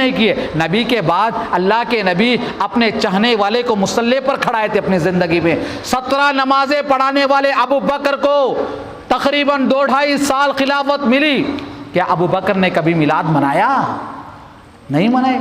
नहीं किए। नबी के बाद अल्लाह के नबी अपने चाहने वाले को मुसल्ले पर खड़ाए थे अपनी ज़िंदगी में। 17 नमाजें पढ़ाने वाले अबू बकर को तकरीबन 2-2.5 साल खिलाफत मिली। क्या अबू बकर ने कभी मिलाद मनाया? नहीं मनाए।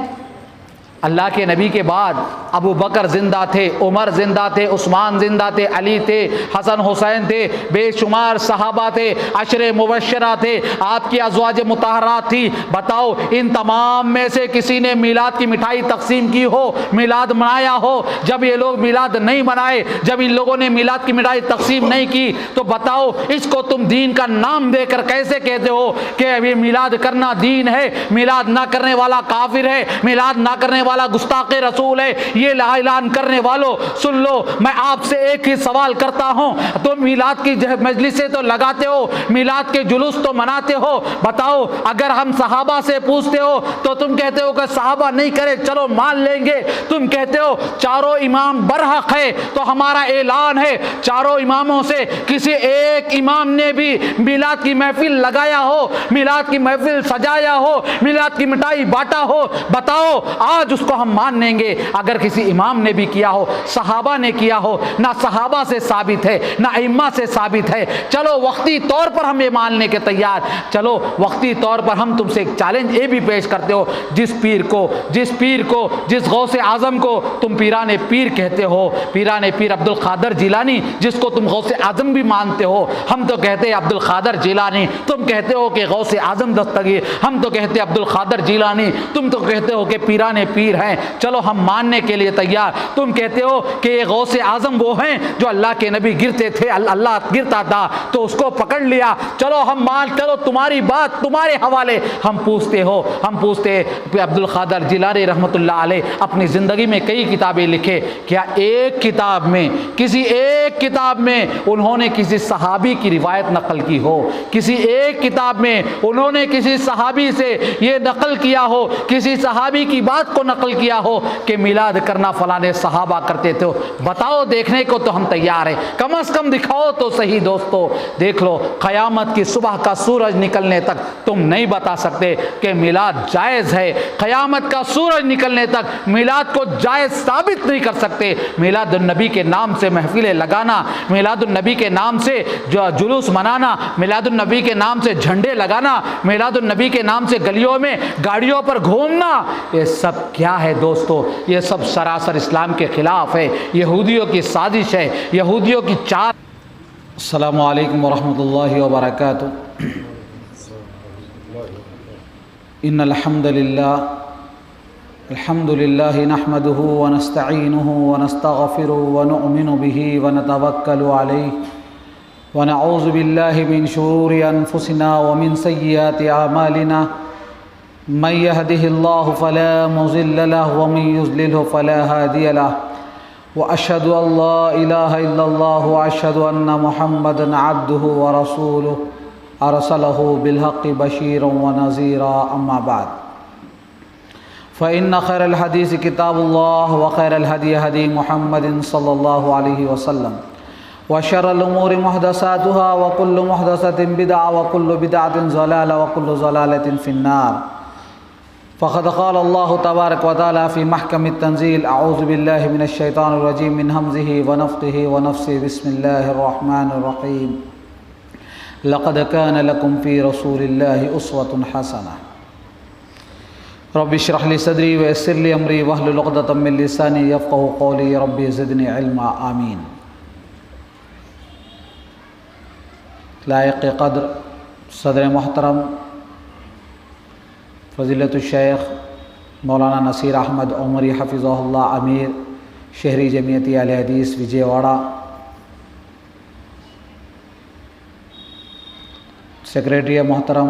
अल्लाह के नबी के बाद अबू बकर ज़िंदा थे, उमर ज़िंदा थे, उस्मान ज़िंदा थे, अली थे, हसन हुसैन थे, बेशुमार सहाबा थे, अशरे मुबश्शरा थे, आपकी अज़वाज मुतहरात थी। बताओ इन तमाम में से किसी ने मीलाद की मिठाई तकसीम की हो, मीलाद मनाया हो? जब ये लोग मीलाद नहीं मनाए, जब इन लोगों ने मीलाद की मिठाई तकसीम नहीं की, तो बताओ इसको तुम दीन का नाम देकर कैसे कहते हो कि अभी मीलाद करना दीन है? मीलाद ना करने वाला काफिर है, मीलाद ना करने वाला गुस्ताखे रसूल है। ये ऐलान करने वालों, सुन लो, मैं आपसे एक ही सवाल करता हूं, तुम मीलाद की मजलिसें तो लगाते हो, मीलाद के जुलूस तो मनाते हो, बताओ अगर हम सहाबा से पूछते हो तो तुम कहते हो कि सहाबा नहीं करे, चलो मान लेंगे। तुम कहते हो चारों इमाम बरहक है, तो हमारा ऐलान है चारों इमामों से किसी एक इमाम ने भी मीलाद की महफिल लगाया हो, मीलाद की महफिल सजाया हो, मीलाद की मिठाई बांटा हो? बताओ, आज उसको हम मान लेंगे। अगर किसी इमाम ने भी किया हो, सहाबा ने किया हो, ना सहाबा से साबित है ना इम्मा से साबित है, चलो वक्ती तौर पर हम ये मानने के तैयार। चलो वक्ती तौर पर हम तुमसे एक चैलेंज ये भी पेश करते हो, जिस पीर को जिस गौसे आजम को तुम पीराने पीर कहते हो, पीराने पीर अब्दुल कादर जिलानी, जिसको तुम गौसे आजम भी मानते हो, हम तो कहते हैं अब्दुल कादर जिलानी, तुम कहते हो कि गौसे आजम दस्तगीर, हम तो कहते हैं अब्दुल कादर जिलानी, तुम तो कहते हो कि पीराने पीर हैं। चलो हम मानने के लिए तैयार। तुम कहते हो कि ये गौसे आजम वो हैं जो अल्लाह के नबी गिरते थे, अल्लाह गिरता था तो उसको पकड़ लिया। चलो हम मान, चलो तुम्हारी बात तुम्हारे हवाले। हम पूछते अब्दुल कादर जिलानी रहमतुल्लाह अलैह अपनी ज़िंदगी में कई किताबें लिखे, क्या एक किताब में, किसी एक किताब में उन्होंने किसी सहाबी की रिवायत नकल की हो? किसी एक किताब में उन्होंने किसी सहाबी से ये नकल किया हो, किसी सहाबी की बात को नकल किया हो कि मिलाद करना फलाने सहाबा करते थे? बताओ, देखने को तो हम तैयार हैं, कम से कम दिखाओ तो सही। दोस्तों देख लो, क़यामत की सुबह का सूरज निकलने तक तुम नहीं बता सकते कि मिलाद जायज़ है। क़यामत का सूरज निकलने तक मिलाद को जायज़ साबित नहीं कर सकते। मिलादुन्नबी के नाम से महफिलें लगाना, मिलादुन्नबी के नाम से जो जुलूस मनाना, मिलादुन्नबी के नाम से झंडे लगाना, मिलादुन्नबी के नाम से गलियों में गाड़ियों पर घूमना, ये सब क्या है दोस्तों? ये सब सरासर इस्लाम के ख़िलाफ़ है, यहूदियों की साजिश है, यहूदियों की चाल। अस्सलामु अलैकुम वरहमतुल्लाहि वबरकातुहू। इन्नल हम्दुलिल्लाहि नहमदुहु व नस्तईनुहु व नस्तगफिरुहु व नु'मिनु बिही व नतवक्कलु अलैहि व नऊज़ु बिल्लाहि मिन शुरूरि अनफुसिना व मिन सय्यिआति अमालिना। मन यहदिहिल्लाहु फला मुज़िल्ल लहु व मन युज़लिलहु फला हादिय लहु व अशहदु अल्ला इलाहा इल्लल्लाहु व अशहदु अन्ना मुहम्मदन अब्दुहु व रसूलुहु अरसलहु बिलहक़्क़ि बशीरन व नज़ीरा। अम्मा बाद फ़इन्न खैरल हदीस किताबुल्लाह व खैरल हदी हदी मुहम्मदिन सल्लल्लाहु अलैहि वसल्लम व शर्रल उमूरि मुहदसातुहा व कुल्लु मुहदसतिन बिदअ व कुल्लु बिदअतिन ज़लाला व कुल्लु ज़लालतिन फ़िन्नार। फ़क़द क़ाल अल्लाहु तबारक व तआला फ़ी महकमित तंज़ील अऊज़ु बिल्लाहि मिनश शैतानिर रजीम मिन हम्ज़िहि व नफ़्ख़िहि व नफ़्सिहि बिस्मिल्लाहिर रहमानिर रहीम। लक़द कान लकुम फ़ी रसूलिल्लाहि उस्वतुन हसना। रब्बि इश्रह ली सदरी व यस्सिर ली अमरी वहलुल उक़दतम मिन लिसानी यफ़क़हू क़ौली। रब्बि ज़िदनी इल्मा। आमीन। लायक़ क़द्र सदर मोहतरम फ़ज़ीलतुश शेख मौलाना नसीर अहमद उमरी हफ़िज़हुल्लाह अमीर शहरी जमियत अहले हदीस विजयवाड़ा, सेक्रेटरी मोहतरम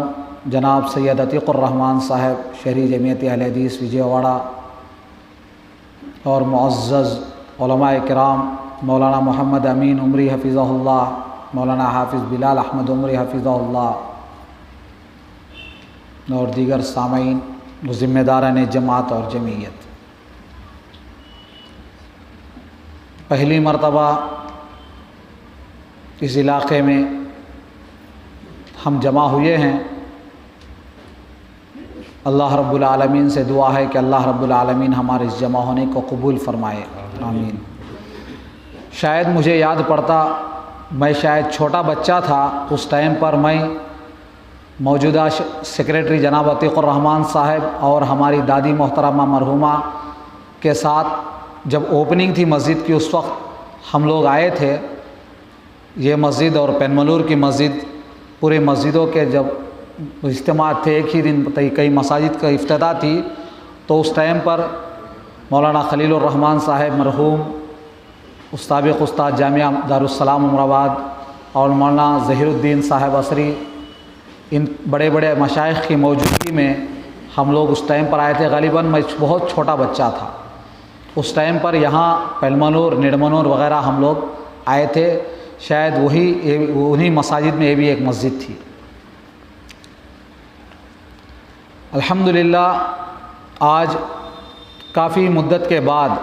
जनाब सैयद अतीक़ुर रहमान साहब शहरी जमियत अहले हदीस विजयवाड़ा, और मुअज़्ज़ज़ उलमाए किराम मौलाना मोहम्मद अमीन उमरी हफ़िज़हुल्लाह, मौलाना हाफिज़ बिलाल अहमद उमरी हफ़िज़हुल्लाह, और दीगर सामईन व ज़िम्मेदारान जमात और जमीयत, पहली मरतबा इस इलाक़े में हम जमा हुए हैं अल्लाह रब्बुल आलमीन से दुआ है कि अल्लाह रब्बुल आलमीन हमारे इस जमा होने को कबूल फरमाए, आमीन। शायद मुझे याद पड़ता, मैं शायद छोटा बच्चा था उस टाइम पर, मैं मौजूदा सेक्रेटरी जनाब अतीक़ुर रहमान साहब और हमारी दादी मोहतरमा मरहुमा के साथ जब ओपनिंग थी मस्जिद की, उस वक्त हम लोग आए थे। ये मस्जिद और पेनमलूर की मस्जिद, पूरे मस्जिदों के जब इज्तिमा थे, एक ही दिन कई मसाजिद का इफ्तिताह थी, तो उस टाइम पर मौलाना खलीलुर रहमान साहब मरहूम, उस्ताद उस्ताद जामिया दारुस्सलाम उमराबाद और मौलाना ज़हीरुद्दीन साहब असरी, इन बड़े बड़े मशाइख की मौजूदगी में हम लोग उस टाइम पर आए थे। ग़ालिबन मैं बहुत छोटा बच्चा था उस टाइम पर। यहाँ पेलमनूर, निडमनूर वग़ैरह हम लोग आए थे। शायद उन्हीं मसाजिद में ये भी एक मस्जिद थी। अल्हम्दुलिल्लाह आज काफ़ी मुद्दत के बाद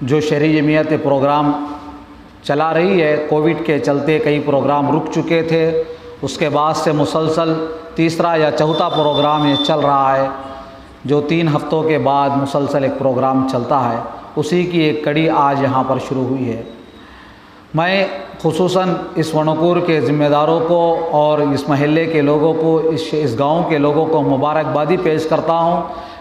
जो शहरी जमीयत प्रोग्राम चला रही है, कोविड के चलते कई प्रोग्राम रुक चुके थे, उसके बाद से मुसलसल तीसरा या चौथा प्रोग्राम ये चल रहा है, जो 3 हफ्तों के बाद मुसलसल एक प्रोग्राम चलता है, उसी की एक कड़ी आज यहाँ पर शुरू हुई है। मैं खुसूसन इस वनूपुर के ज़िम्मेदारों को और इस महल्ले के लोगों को, इस गांव के लोगों को मुबारकबादी पेश करता हूं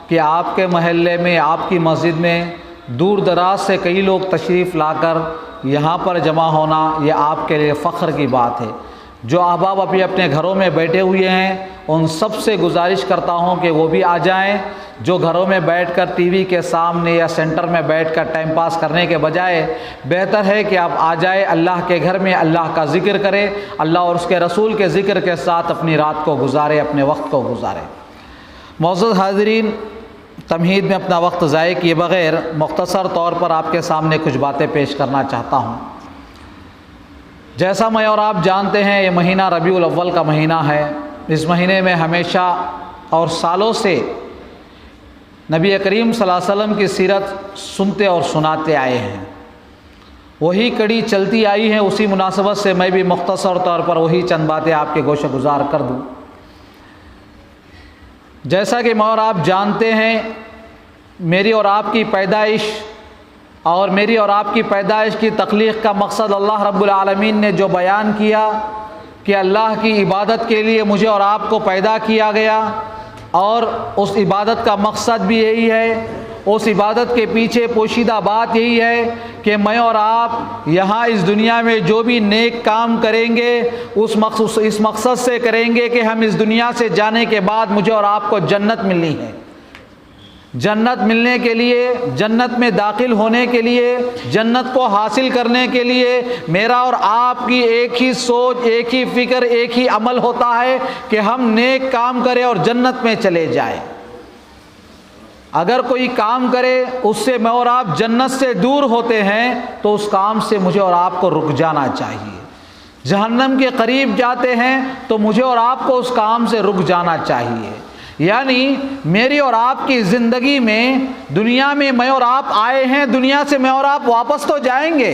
कि आपके महल्ले में, आपकी मस्जिद में दूर दराज से कई लोग तशरीफ़ लाकर यहाँ पर जमा होना, ये आपके लिए फ़ख्र की बात है। जो अहबाब अभी अपने घरों में बैठे हुए हैं, उन सब से गुजारिश करता हूं कि वो भी आ जाएं। जो घरों में बैठकर टीवी के सामने या सेंटर में बैठकर टाइम पास करने के बजाय बेहतर है कि आप आ जाए, अल्लाह के घर में अल्लाह का ज़िक्र करें, अल्लाह और उसके रसूल के ज़िक्र के साथ अपनी रात को गुजारे, अपने वक्त को गुजारें। मौजूद हाज़रीन, तमहीद में अपना वक्त ज़ाय किए बग़ैर मुख्तसर तौर पर आपके सामने कुछ बातें पेश करना चाहता हूँ। जैसा मैं और आप जानते हैं, ये महीना रबीउल अव्वल का महीना है। इस महीने में हमेशा और सालों से नबी करीम सल्लल्लाहु अलैहि वसल्लम की सीरत सुनते और सुनाते आए हैं, वही कड़ी चलती आई है। उसी मुनासबत से मैं भी मुख्तसर तौर पर वही चंद बातें आपके गोशे गुजार कर दूँ। जैसा कि मैं और आप जानते हैं, मेरी और आपकी पैदाइश और मेरी और आपकी पैदाइश की तख्लीक़ का मकसद अल्लाह रब्बुल आलमीन ने जो बयान किया कि अल्लाह की इबादत के लिए मुझे और आपको पैदा किया गया, और उस इबादत का मकसद भी यही है, उस इबादत के पीछे पोशीदा बात यही है कि मैं और आप यहाँ इस दुनिया में जो भी नेक काम करेंगे इस मकसद से करेंगे कि हम इस दुनिया से जाने के बाद मुझे और आपको जन्नत मिलनी है। जन्नत मिलने के लिए, जन्नत में दाखिल होने के लिए, जन्नत को हासिल करने के लिए मेरा और आपकी एक ही सोच, एक ही फ़िक्र, एक ही अमल होता है कि हम नेक काम करें और जन्नत में चले जाएं। अगर कोई काम करे उससे मैं और आप जन्नत से दूर होते हैं तो उस काम से मुझे और आपको रुक जाना चाहिए। जहन्नम के करीब जाते हैं तो मुझे और आपको उस काम से रुक जाना चाहिए। यानी मेरी और आपकी ज़िंदगी में, दुनिया में मैं और आप आए हैं, दुनिया से मैं और आप वापस तो जाएंगे,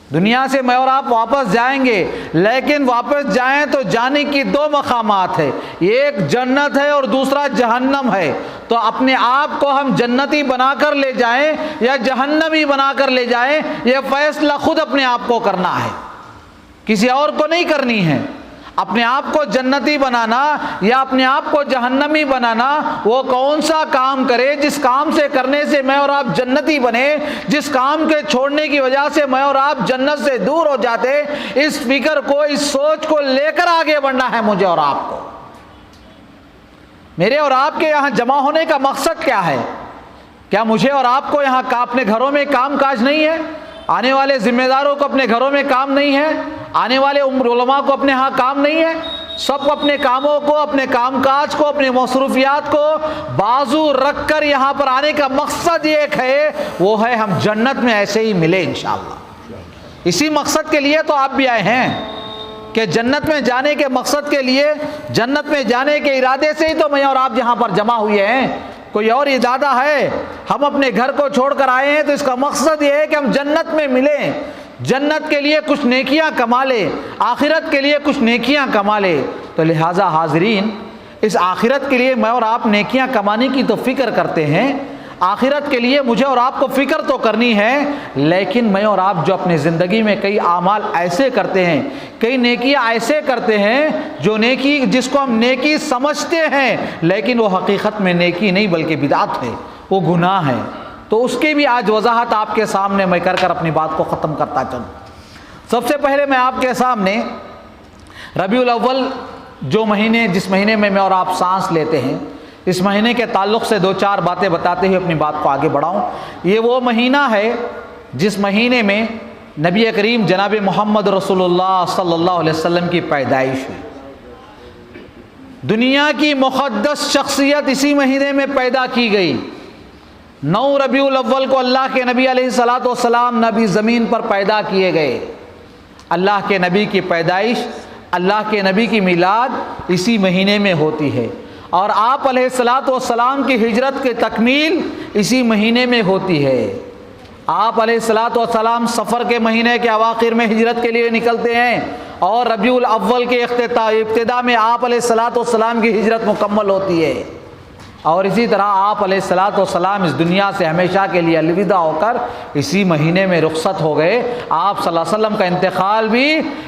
दुनिया से मैं और आप वापस जाएंगे, लेकिन वापस जाएं तो जाने की 2 मकामात है, एक जन्नत है और दूसरा जहन्नम है। तो अपने आप को हम जन्नती बनाकर ले जाएं या जहन्नमी बनाकर ले जाएं, यह फैसला खुद अपने आप को करना है, किसी और को नहीं करनी है। अपने आप को जन्नती बनाना या अपने आप को जहन्नमी बनाना, वो कौन सा काम करे जिस काम से करने से मैं और आप जन्नती बने, जिस काम के छोड़ने की वजह से मैं और आप जन्नत से दूर हो जाते, इस फिक्र को, इस सोच को लेकर आगे बढ़ना है मुझे और आपको। मेरे और आपके यहाँ जमा होने का मकसद क्या है? क्या मुझे और आपको यहाँ अपने घरों में काम काज नहीं है? आने वाले ज़िम्मेदारों को अपने घरों में काम नहीं है? आने वाले उलमा को अपने यहाँ काम नहीं है? सब अपने कामों को, अपने कामकाज को, अपने मसरूफियात को बाजू रख कर यहाँ पर आने का मकसद एक है, वो है हम जन्नत में ऐसे ही मिले इंशाअल्लाह। इसी मकसद के लिए तो आप भी आए हैं कि जन्नत में जाने के मकसद के लिए, जन्नत में जाने के इरादे से ही तो मैं और आप यहाँ पर जमा हुए हैं। कोई और इरादा है? हम अपने घर को छोड़कर आए हैं तो इसका मकसद ये है कि हम जन्नत में मिलें, जन्नत के लिए कुछ नेकियां कमा ले, आखिरत के लिए कुछ नेकियां कमा ले। तो लिहाजा हाज़रीन, इस आखिरत के लिए मैं और आप नेकियां कमाने की तो फ़िक्र करते हैं, आखिरत के लिए मुझे और आपको फ़िक्र तो करनी है, लेकिन मैं और आप जो अपनी ज़िंदगी में कई आमाल ऐसे करते हैं, कई नेकियां ऐसे करते हैं जो नेकी जिसको हम नेकी समझते हैं लेकिन वो हकीकत में नेकी नहीं बल्कि बिदात है, वो गुनाह है। तो उसकी भी आज वजाहत आपके सामने मैं कर अपनी बात को ख़त्म करता चलूँ। सबसे पहले मैं आपके सामने रबीउल अव्वल जो महीने, जिस महीने में मैं और आप सांस लेते हैं, इस महीने के ताल्लुक़ से 2-4 बातें बताते हुए अपनी बात को आगे बढ़ाऊँ। ये वो महीना है जिस महीने में नबी करीम जनाब मोहम्मद रसूलुल्लाह सल्लल्लाहु अलैहि वसल्लम की पैदाइश हुई। दुनिया की मुक़द्दस शख्सियत इसी महीने में पैदा की गई। 9 रबीउल अव्वल को अल्लाह के नबी अलैहिस्सलातु वस्सलाम नबी ज़मीन पर पैदा किए गए। अल्लाह के नबी की पैदाइश, अल्लाह के नबी की मिलाद इसी महीने में होती है और आप अलैहिस्सलातु वस्सलाम की हिजरत की तकमील इसी महीने में होती है। आप अलैहिस्सलातु वस्सलाम सफ़र के महीने के अवाखिर में हिजरत के लिए निकलते हैं और रबीउल अव्वल के इब्तिदा में आप अलैहिस्सलातु वस्सलाम की हिजरत मुकम्मल होती है। और इसी तरह आप अलैहिस्सलातु वस्सलाम इस दुनिया से हमेशा के लिए अलविदा होकर इसी महीने में रुखसत हो गए। आप सल्लल्लाहु अलैहि वसल्लम का इंतकाल भी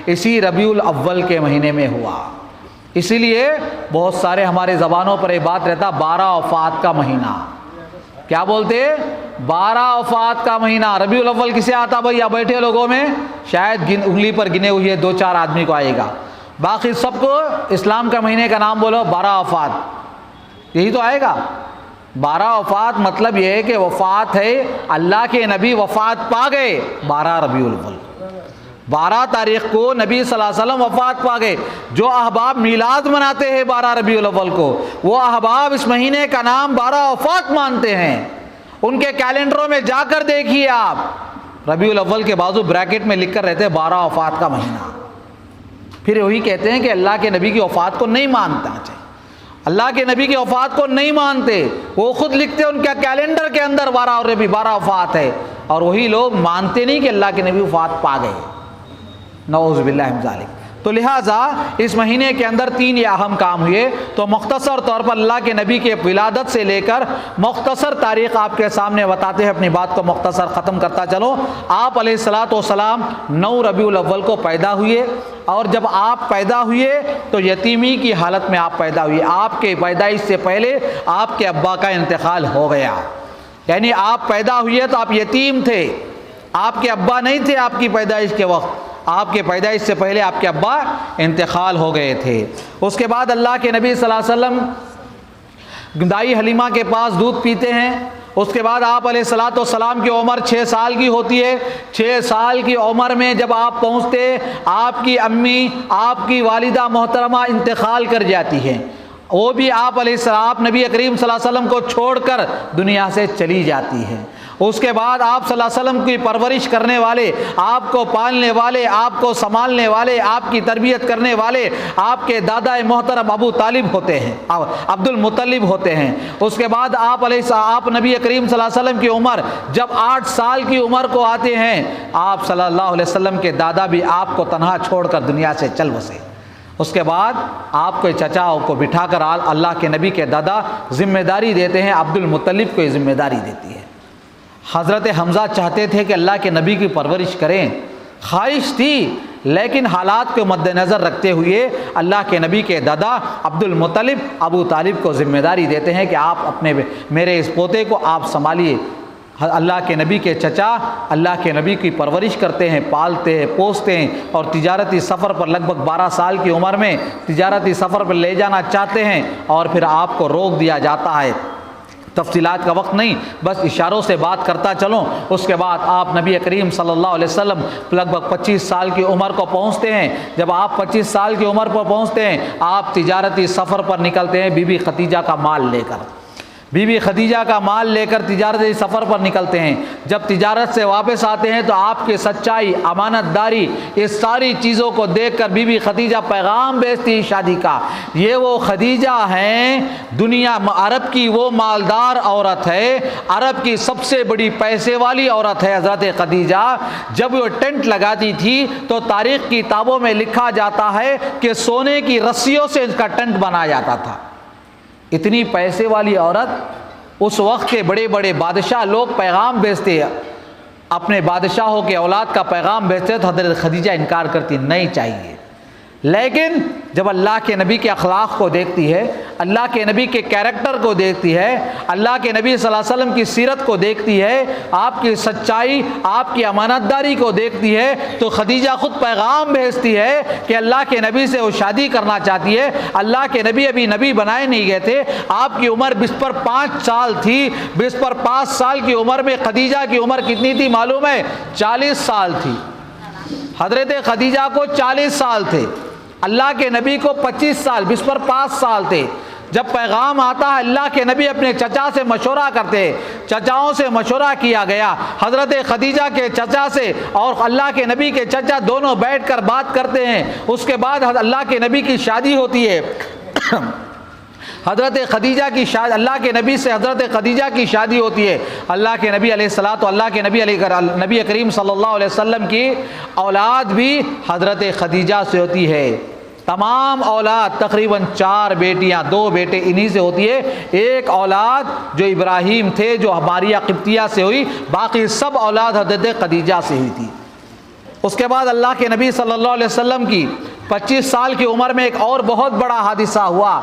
इसी रबीउल अव्वल के महीने में हुआ। इसीलिए बहुत सारे हमारे ज़बानों पर ये बात रहता 12 वफ़ात का महीना। क्या बोलते? 12 वफ़ात का महीना। रबीउल अव्वल किसे आता भाई? यहाँ बैठे लोगों में शायद उंगली पर गिने हुए 2-4 आदमी को आएगा, बाकी सबको इस्लाम का महीने का नाम बोलो 12 वफ़ात, यही तो आएगा। 12 वफ़ात मतलब ये है कि वफ़ात है, अल्लाह के नबी वफ़ात पा गए 12 रबीउल अव्वल, 12 तारीख़ को नबी सल्लल्लाहु अलैहि वसल्लम वफ़ात पा गए। जो अहबाब मिलाद मनाते हैं 12 रबीउल अव्वल को, वो अहबाब इस महीने का नाम 12 वफ़ात मानते हैं। उनके कैलेंडरों में जाकर देखिए आप, रबीउल अव्वल के बाजू ब्रैकेट में लिख कर रहते हैं 12 वफ़ात का महीना। फिर वही कहते हैं कि अल्लाह के नबी की वफ़ात को नहीं मानता चाहिए, अल्लाह के नबी की वफ़ात को नहीं मानते। वो खुद लिखते हैं उनके कैलेंडर के अंदर 12 वफ़ात है और वही लोग मानते नहीं कि अल्लाह के नबी वफ़ात पा गए। नऊज़ु बिल्लाहि मिन ज़ालिक। तो लिहाजा इस महीने के अंदर 3 ये अहम काम हुए। तो मुख्तसर तौर पर अल्लाह के नबी के विलादत से लेकर मुख्तसर तारीख़ आपके सामने बताते हैं, अपनी बात को मुख्तसर ख़त्म करता चलो। आप अलैहिस्सलातु वस्सलाम 9 रबीउल अव्वल को पैदा हुए और जब आप पैदा हुए तो यतीमी की हालत में आप पैदा हुए। आपके पैदाइश से पहले आपके अब्बा का इंतकाल हो गया, यानी आप पैदा हुए तो आप यतीम थे, आपके अब्बा नहीं थे आपकी पैदाइश के वक्त, आपके पैदाइश से पहले आपके अब्बा इंतकाल हो गए थे। उसके बाद अल्लाह के नबी सल्लल्लाहु अलैहि वसल्लम दाई हलीमा के पास दूध पीते हैं। उसके बाद आप अलैहिस्सलातु वस्सलाम की उम्र 6 साल की होती है। 6 साल की उम्र में जब आप पहुँचते, आपकी अम्मी, आपकी वालिदा मोहतरमा इंतकाल कर जाती हैं, वो भी आप नबी करीम सल्लल्लाहु अलैहि वसल्लम को छोड़कर दुनिया से चली जाती है। उसके बाद आप सल्लल्लाहु अलैहि वसल्लम की परवरिश करने वाले, आपको पालने वाले, आपको संभालने वाले, आपकी तरबियत करने वाले आपके दादा मोहतरम अबू तालिब होते हैं, अब्दुल मुत्तलिब होते हैं। उसके बाद आप नबी करीम सल्लल्लाहु अलैहि वसल्लम की उम्र जब 8 साल की उम्र को आते हैं, आप सल्लल्लाहु अलैहि वसल्लम के दादा भी आपको तन्हा छोड़कर दुनिया से चल बसे। उसके बाद आपके चचाओं को बिठाकर अल्लाह के नबी के दादा जिम्मेदारी देते हैं, अब्दुल मुत्तलिब को ये जिम्मेदारी देती है। हज़रत हमज़ा चाहते थे कि अल्लाह के नबी की परवरिश करें, ख्वाहिश थी, लेकिन हालात को मद्देनज़र रखते हुए अल्लाह के नबी के दादा अब्दुल मुत्तलिब अबू तालिब को ज़िम्मेदारी देते हैं कि आप मेरे इस पोते को आप संभालिए। अल्लाह के नबी के चचा अल्लाह के नबी की परवरिश करते हैं, पालते हैं, पोसते हैं और तिजारती सफ़र पर लगभग 12 साल की उम्र में तिजारती सफ़र पर ले जाना चाहते हैं और फिर आपको रोक दिया जाता है। तफसीलात का वक्त नहीं, बस इशारों से बात करता चलो। उसके बाद आप नबी करीम सल्लल्लाहु अलैहि वसल्लम लगभग 25 साल की उम्र को पहुँचते हैं। जब आप 25 साल की उम्र पर पहुँचते हैं, आप तिजारती सफ़र पर निकलते हैं बीबी खदीजा का माल लेकर। बीबी खदीजा का माल लेकर तिजारती सफ़र पर निकलते हैं। जब तिजारत से वापस आते हैं तो आपकी सच्चाई, अमानतदारी, ये सारी चीज़ों को देखकर बीबी खदीजा पैगाम भेजती है शादी का। ये वो खदीजा हैं, दुनिया अरब की वो मालदार औरत है, अरब की सबसे बड़ी पैसे वाली औरत है हज़रत खदीजा। जब वो टेंट लगाती थी तो तारीख़ की किताबों में लिखा जाता है कि सोने की रस्सियों से इसका टेंट बनाया जाता था। इतनी पैसे वाली औरत, उस वक्त के बड़े बड़े बादशाह लोग पैगाम भेजते हैं, अपने बादशाहों के औलाद का पैगाम भेजते हैं, तो हज़रत खदीजा इनकार करती, नहीं चाहिए। लेकिन जब अल्लाह के नबी के अखलाक को देखती है, अल्लाह के नबी के कैरेक्टर को देखती है, अल्लाह के नबी सल्लल्लाहु अलैहि वसल्लम की सीरत को देखती है, आपकी सच्चाई, आपकी अमानतदारी को देखती है, तो खदीजा खुद पैगाम भेजती है कि अल्लाह के नबी से वो शादी करना चाहती है। अल्लाह के नबी अभी नबी बनाए नहीं गए थे, आपकी उम्र 20 पर 5 साल थी। 20 पर 5 साल की उम्र में खदीजा की उम्र कितनी थी मालूम है? 40 साल थी। हज़रत खदीजा को 40 साल थे, अल्लाह के नबी को 25 साल, 20 पर 5 साल थे। जब पैगाम आता है, अल्लाह के नबी अपने चचा से मशवरा करते, चचाओं से मशवरा किया गया, हज़रत खदीजा के चचा से और अल्लाह के नबी के चचा दोनों बैठकर बात करते हैं। उसके बाद अल्लाह के नबी की शादी होती है। हज़रत खदीजा की शादी, अल्लाह के नबी से हज़रत खदीजा की शादी होती है। अल्लाह के नबी अलैहिस्सलाम, अल्लाह के नबी करीम सल्लल्लाहु अलैहि वसल्लम की औलाद भी हज़रत खदीजा से होती है। तमाम औलाद तकरीबन 4 बेटियां, 2 बेटे इन्हीं से होती है। एक औलाद जो इब्राहीम थे, जो मारिया किब्तिया से हुई, बाकी सब औलाद हज़रत खदीजा से हुई थी। उसके बाद अल्लाह के नबी सल्लल्लाहु अलैहि वसल्लम की 25 साल की उम्र में एक और बहुत बड़ा हादिसा हुआ।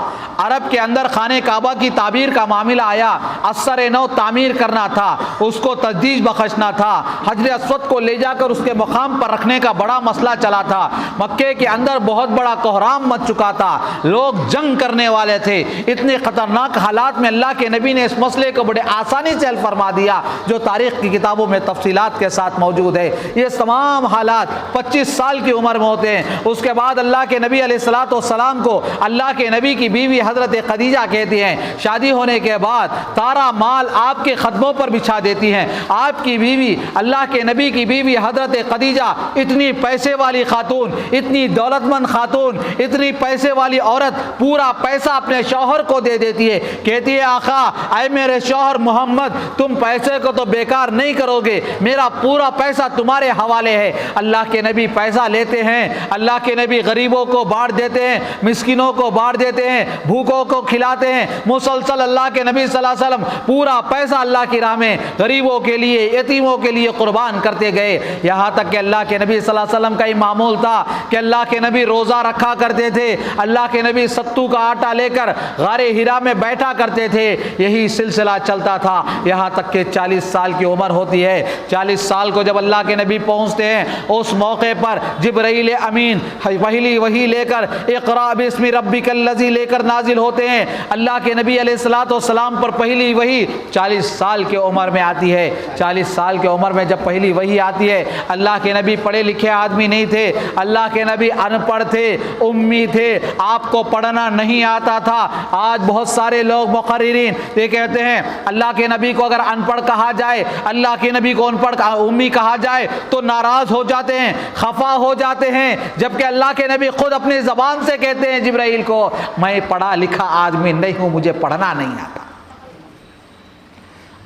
अरब के अंदर खाने काबा की तामीर का मामला आया, असर नौ तामीर करना था, उसको तजदीद बख्शना था, हजर अस्वद को ले जाकर उसके मकाम पर रखने का बड़ा मसला चला था। मक्के के अंदर बहुत बड़ा कोहराम मच चुका था, लोग जंग करने वाले थे। इतने ख़तरनाक हालात में अल्लाह के नबी ने इस मसले को बड़े आसानी से हल फरमा दिया, जो तारीख़ की किताबों में तफसीलात के साथ मौजूद है। ये तमाम हालात 25 साल की उम्र में होते हैं। उसके बाद अल्लाह के नबी अलैहिस्सलाम को अल्लाह के नबी की बीवी हज़रत खदीजा कहती हैं। शादी होने के बाद सारा माल आपके कदमों पर बिछा देती हैं। आपकी बीवी, अल्लाह के नबी की बीवी हज़रत खदीजा इतनी पैसे वाली खातून, इतनी दौलतमंद खातून, इतनी पैसे वाली औरत, पूरा पैसा अपने शौहर को दे देती है। कहती है, आका ऐ मेरे शौहर मोहम्मद, तुम पैसे को तो बेकार नहीं करोगे, मेरा पूरा पैसा तुम्हारे हवाले है। अल्लाह के नबी पैसा लेते हैं, अल्लाह के नबी गरीबों को बांट देते हैं, मिस्किनों को बांट देते हैं, भूखों को खिलाते हैं। मुसलसल अल्लाह के नबी सल्लल्लाहु अलैहि वसल्लम पूरा पैसा अल्लाह की राह में गरीबों के लिए, यतीमों के लिए कुर्बान करते गए। यहाँ तक कि अल्लाह के नबी सल्लल्लाहु अलैहि वसल्लम का ही मामूल था कि अल्लाह के नबी रोज़ा रखा करते थे। अल्लाह के नबी सत्तू का आटा लेकर गारे हिरा में बैठा करते थे। यही सिलसिला चलता था, यहाँ तक कि 40 साल की उम्र होती है। 40 साल को जब अल्लाह के नबी पहुँचते हैं, उस मौके पर जिब्राईल अमीन पहली वही लेकर इक़रा बिस्मि रब्बिकल्लज़ी लेकर नाजिल होते हैं। अल्लाह के नबी अलैहिस्सलाम पर पहली वही 40 साल की उम्र में आती है। 40 साल की उम्र में जब पहली वही आती है, अल्लाह के नबी पढ़े लिखे आदमी नहीं थे, अल्लाह के नबी अनपढ़ थे, उम्मी थे, आपको पढ़ना नहीं आता था। आज बहुत सारे लोग मुक़र्रिरीन ये कहते हैं अल्लाह के नबी को अगर अनपढ़ कहा जाए, अल्लाह के नबी को अनपढ़ उम्मी कहा जाए तो नाराज़ हो जाते हैं, खफा हो जाते हैं। जबकि अल्लाह के नबी खुद अपनी ज़बान से कहते हैं जिब्राईल को, मैं पढ़ा लिखा आदमी नहीं हूँ, मुझे पढ़ना नहीं आता।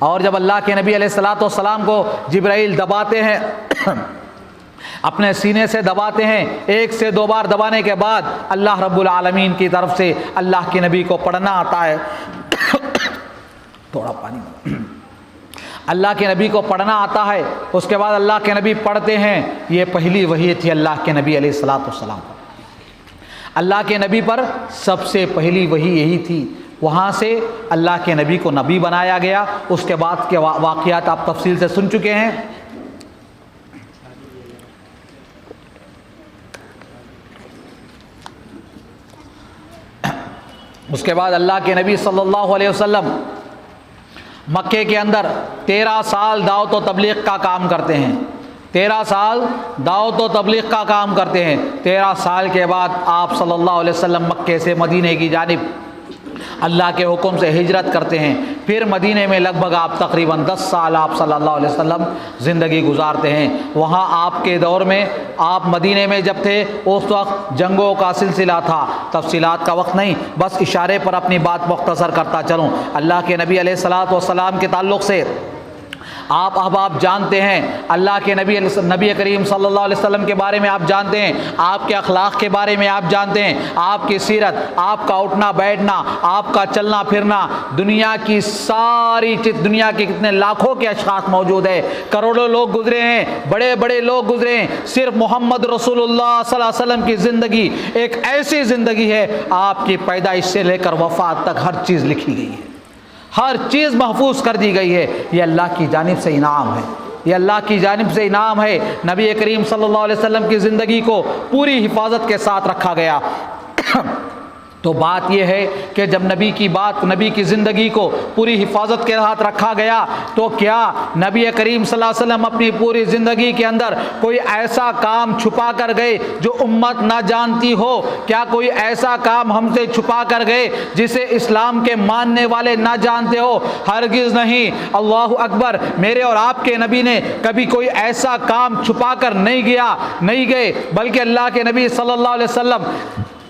और जब अल्लाह के नबी अलैहिस्सलाम को जिब्राईल दबाते हैं, अपने सीने से दबाते हैं, 1 से 2 बार दबाने के बाद अल्लाह रब्बुल आलमीन की तरफ से अल्लाह के नबी को पढ़ना आता है। थोड़ा पानी, अल्लाह के नबी को पढ़ना आता है। उसके बाद अल्लाह के नबी पढ़ते हैं। ये पहली वही थी अल्लाह के नबी अलैहिस्सलाम पर। अल्लाह के नबी पर सबसे पहली वही यही थी। वहाँ से अल्लाह के नबी को नबी बनाया गया। उसके बाद के वाक़यात आप तफसील से सुन चुके हैं। उसके बाद अल्लाह के नबी सल्लल्लाहु अलैहि वसल्लम मक्के के अंदर 13 साल दावत व तबलीग का काम करते हैं। 13 साल दावत व तबलीग का काम करते हैं। 13 साल के बाद आप सल्लल्लाहु अलैहि वसल्लम मक्के से मदीने की जानिब अल्लाह के हुक्म से हिजरत करते हैं। फिर मदीने में लगभग आप तकरीबन 10 साल आप सल्लल्लाहु अलैहि वसल्लम ज़िंदगी गुजारते हैं। वहाँ आपके दौर में, आप मदीने में जब थे उस वक्त जंगों का सिलसिला था। तफसीलात का वक्त नहीं, बस इशारे पर अपनी बात मुख्तसर करता चलूँ। अल्लाह के नबी अलैहिस्सलातु वस्सलाम के ताल्लुक़ से आप अहबाब जानते हैं अल्लाह के नबी करीम सल्लल्लाहु अलैहि वसल्लम के बारे में आप जानते हैं, आपके अखलाक के बारे में आप जानते हैं, आपकी सीरत, आपका उठना बैठना, आपका चलना फिरना, दुनिया की सारी दुनिया के कितने लाखों के अशखास मौजूद है, करोड़ों लोग गुजरे हैं, बड़े बड़े लोग गुजरे हैं, सिर्फ मोहम्मद रसूलुल्लाह सल्लल्लाहु अलैहि वसल्लम की ज़िंदगी एक ऐसी ज़िंदगी है, आपकी पैदाइश से लेकर वफ़ात तक हर चीज़ लिखी गई है, हर चीज़ महफूज कर दी गई है। ये अल्लाह की जानिब से इनाम है, ये अल्लाह की जानिब से इनाम है। नबी करीम सल्लल्लाहु अलैहि वसल्लम की ज़िंदगी को पूरी हिफाजत के साथ रखा गया। तो बात यह है कि जब नबी की ज़िंदगी को पूरी हिफाजत के साथ रखा गया, तो क्या नबी करीम सल्लल्लाहु अलैहि वसल्लम अपनी पूरी ज़िंदगी के अंदर कोई ऐसा काम छुपा कर गए जो उम्मत ना जानती हो? क्या कोई ऐसा काम हमसे छुपा कर गए जिसे इस्लाम के मानने वाले ना जानते हो? हरगिज़ नहीं। अल्लाहु अकबर। मेरे और आपके नबी ने कभी कोई ऐसा काम छुपा कर नहीं गए, बल्कि अल्लाह के नबी सल्लल्लाहु अलैहि वसल्लम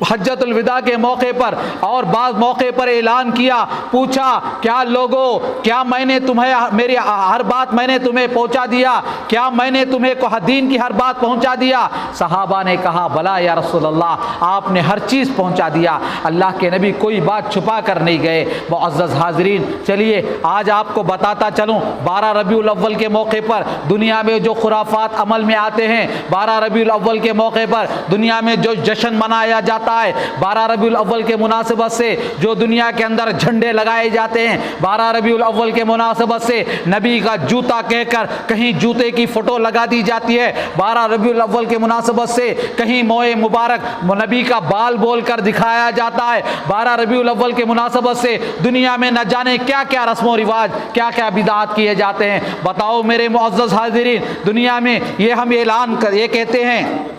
हज्जतुल विदा के मौके पर और बाद मौके पर ऐलान किया, पूछा क्या लोगों, क्या मैंने तुम्हें मेरी हर बात मैंने तुम्हें पहुंचा दिया? क्या मैंने तुम्हें दीन की हर बात पहुंचा दिया? सहाबा ने कहा बला या रसूल अल्लाह, आपने हर चीज़ पहुंचा दिया। अल्लाह के नबी कोई बात छुपा कर नहीं गए। मुअज़्ज़ज़ हाज़रीन, चलिए आज आपको बताता चलूँ 12 रबीउल अव्वल के मौके पर दुनिया में जो खुराफात अमल में आते हैं, 12 रबीउल अव्वल के मौके पर दुनिया में जो जश्न मनाया जाता है, 12 रबीउल अव्वल के मुनासिबत से जो दुनिया के अंदर झंडे लगाए जाते हैं, 12 रबीउल अव्वल के मुनासिबत से नबी का जूता कहकर कहीं जूते की फ़ोटो लगा दी जाती है, 12 रबीउल अव्वल के मुनासिबत से कहीं मोए मुबारक नबी का बाल बोलकर दिखाया जाता है, 12 रबीउल अव्वल के मुनासिबत से दुनिया में न जाने क्या क्या रस्म व रिवाज, क्या क्या बिदात किए जाते हैं। बताओ मेरे मुअज़्ज़ज़ हाज़िरीन, दुनिया में ये हम ये कहते हैं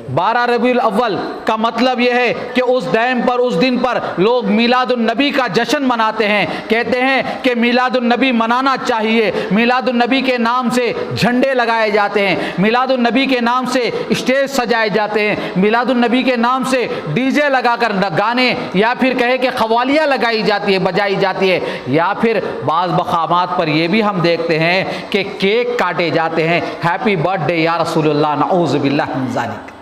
12 रबीउल अव्वल का मतलब यह है कि उस दिन पर लोग मीलादुन नबी का जश्न मनाते हैं, कहते हैं कि मीलादुन नबी मनाना चाहिए। मीलादुन नबी के नाम से झंडे लगाए जाते हैं, मीलादुन नबी के नाम से स्टेज सजाए जाते हैं, मीलादुन नबी के नाम से डीजे लगाकर गाने या फिर कहे कि क़व्वालियाँ लगाई जाती है, बजाई जाती है, या फिर बाज़ मक़ामात पर यह भी हम देखते हैं कि केक काटे जाते हैं, हैप्पी बर्थडे या रसूलुल्लाह, नऊज़ु बिल्लाहि मिन ज़ालिक,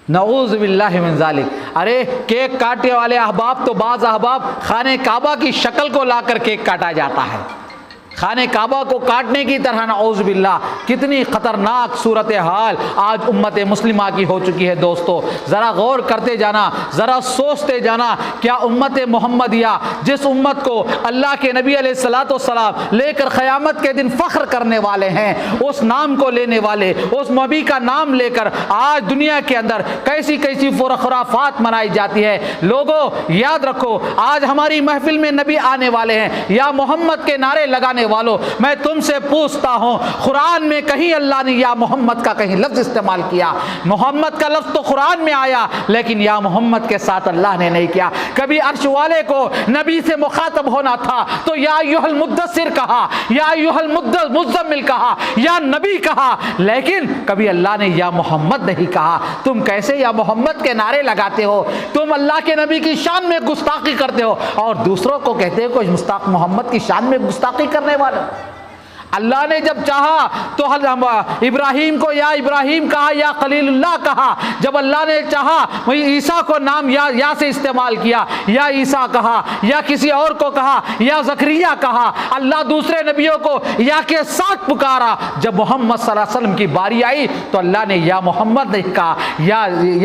नऊज़ बिल्लाहि मिन ज़ालिक। अरे केक काटने वाले अहबाब तो बाज़ अहबाब खाने काबा की शक्ल को लाकर केक काटा जाता है, खाने काबा को काटने की तरह, नऊज़ बिल्लाह। कितनी ख़तरनाक सूरत हाल आज उम्मत मुस्लिमा की हो चुकी है। दोस्तों ज़रा गौर करते जाना, ज़रा सोचते जाना, क्या उम्मत मोहम्मदिया जिस उम्मत को अल्लाह के नबी अलैहिस्सलातु वस्सलाम लेकर क़यामत के दिन फ़ख्र करने वाले हैं, उस नाम को लेने वाले, उस नबी का नाम लेकर आज दुनिया के अंदर कैसी कैसी खुराफात मनाई जाती है। लोगों याद रखो, आज हमारी महफिल में नबी आने वाले हैं, या मोहम्मद के नारे लगाने वालों, मैं तुमसे पूछता हूं, कुरान में कहीं अल्लाह ने या मोहम्मद का कहीं लफ्ज इस्तेमाल किया? मोहम्मद का लफ्ज तो कुरान में आया, लेकिन या मोहम्मद के साथ अल्लाह ने नहीं किया। कभी अर्श वाले को नबी से मुखातब होना था तो या अय्युहल मुद्दस्सिर कहा, या अय्युहल मुज़्ज़म्मिल कहा, या नबी कहा, लेकिन कभी अल्लाह ने या मोहम्मद नहीं कहा। तुम कैसे या मोहम्मद के नारे लगाते हो? तुम अल्लाह के नबी की शान में गुस्ताखी करते हो और दूसरों को कहते हो कोई मुस्ताक मोहम्मद की शान में गुस्ताखी करने वाला। अल्लाह ने जब चाहा तो इब्राहीम को या इब्राहीम कहा, या खलीलुल्लाह कहा। जब अल्लाह ने चाहा वही ईसा को नाम या से इस्तेमाल किया, या ईसा कहा, या किसी और को कहा, या ज़करिया कहा। अल्लाह दूसरे नबियों को या के साथ पुकारा। जब मोहम्मद सल्लल्लाहु अलैहि वसल्लम की बारी आई तो अल्लाह ने या मोहम्मद नहीं कहा, या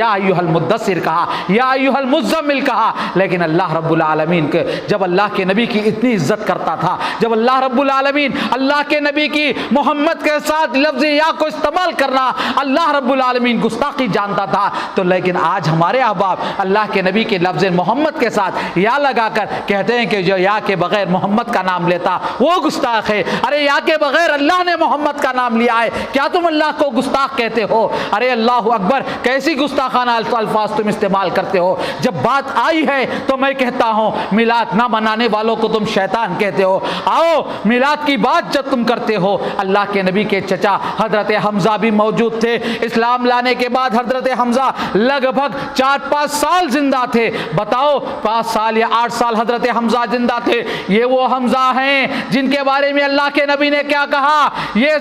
अय्युहल मुद्दस्सिर कहा, या अय्युहल मुज़्ज़म्मिल कहा। लेकिन अल्लाह रब्बुल आलमीन के जब अल्लाह के नबी की इतनी इज्जत करता था, जब अल्लाह रब्बुल आलमीन अल्लाह के नबी की मोहम्मद के साथ लफ्ज़ या को इस्तेमाल करना अल्लाह रब्बुल आलमीन गुस्ताखी जानता था, तो लेकिन आज हमारे अहबाब अल्लाह के नबी के लफ्ज़ मोहम्मद के साथ या लगाकर कहते हैं कि जो या के बगैर मोहम्मद का नाम लेता वो गुस्ताख है। अरे या के बगैर अल्लाह ने मोहम्मद का नाम लिया है, क्या तुम अल्लाह को गुस्ताख कहते हो? अरे अल्लाह अकबर, कैसी गुस्ताखाना अल्फाज तुम इस्तेमाल करते हो। जब बात आई है तो मैं कहता हूँ मिलाद ना मनाने वालों को तुम शैतान कहते हो। आओ मिलाद की बात जब तुम करते हो। अल्लाह के नबी के चचा हजरत हमजा भी मौजूद थे। इस्लाम लाने के बाद हजरत हमजा लगभग 4-5 साल जिंदा थे। बताओ 5 साल या 8 साल हजरत हमजा जिंदा थे। ये वो हमजा हैं जिनके बारे में अल्लाह के नबी ने क्या कहा, ये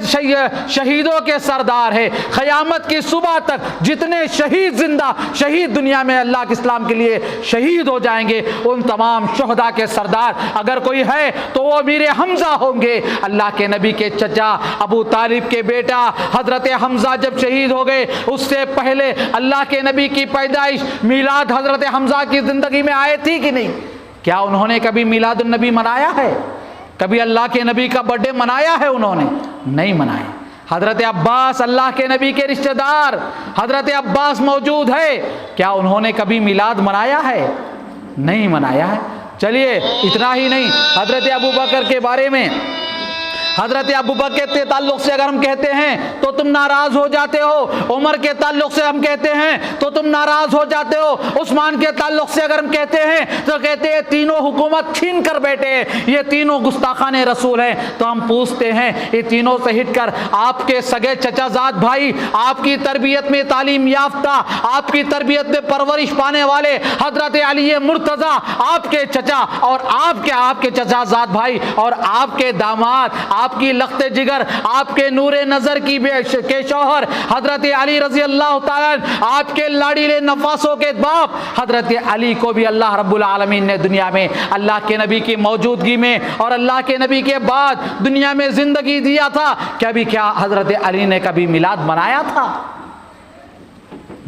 शहीदों के सरदार है। क़यामत की सुबह तक जितने शहीद जिंदा शहीद दुनिया में अल्लाह के इस्लाम के लिए शहीद हो जाएंगे, उन तमाम शुहदा के सरदार अगर कोई है तो वो मेरे हमजा होंगे। अल्लाह के नबी के चचा अबू तालिब के बेटा हजरत हमजा जब शहीद हो गए, उससे पहले अल्लाह के नबी की पैदाइश मीलाद हजरत हमजा की जिंदगी में आए थी कि नहीं? क्या उन्होंने कभी मीलादुन नबी मनाया है? कभी अल्लाह के नबी का बर्थडे मनाया है? उन्होंने नहीं मनाया। हजरत अब्बास अल्लाह के नबी के रिश्तेदार हजरत अब्बास मौजूद है, क्या उन्होंने कभी मिलाद मनाया है? नहीं मनाया है। चलिए इतना ही नहीं, हजरत अबू बकर के बारे में, हजरत अबू बकर के ताल्लुक से अगर हम कहते हैं तो तुम नाराज हो जाते हो। उमर के ताल्लुक से हम कहते हैं तो तुम नाराज हो जाते हो। उस्मान के ताल्लुक से अगर हम कहते हैं तो कहते हैं तीनों हुकूमत छीन कर बैठे, ये तीनों गुस्ताखाने रसूल हैं। तो हम पूछते हैं ये तीनों से हटकर आपके सगे चचाजाद भाई, आपकी तरबियत में तालीम याफ्ता, आपकी तरबियत में परवरिश पाने वाले हजरत अली मुर्तज़ा, आपके चचा और आपके चचाजाद भाई और आपके दामाद, आपकी लख्ते जिगर, आपके नूरे नजर के शौहर हजरत अली रजी अल्लाह ताला, आपके लाडीले नफासों के बाप हजरत अली को भी अल्लाह रब्बुल आलमीन ने दुनिया में अल्लाह के नबी की मौजूदगी में और अल्लाह के नबी के बाद दुनिया में जिंदगी दिया था। क्या हजरत अली ने कभी मिलाद मनाया था?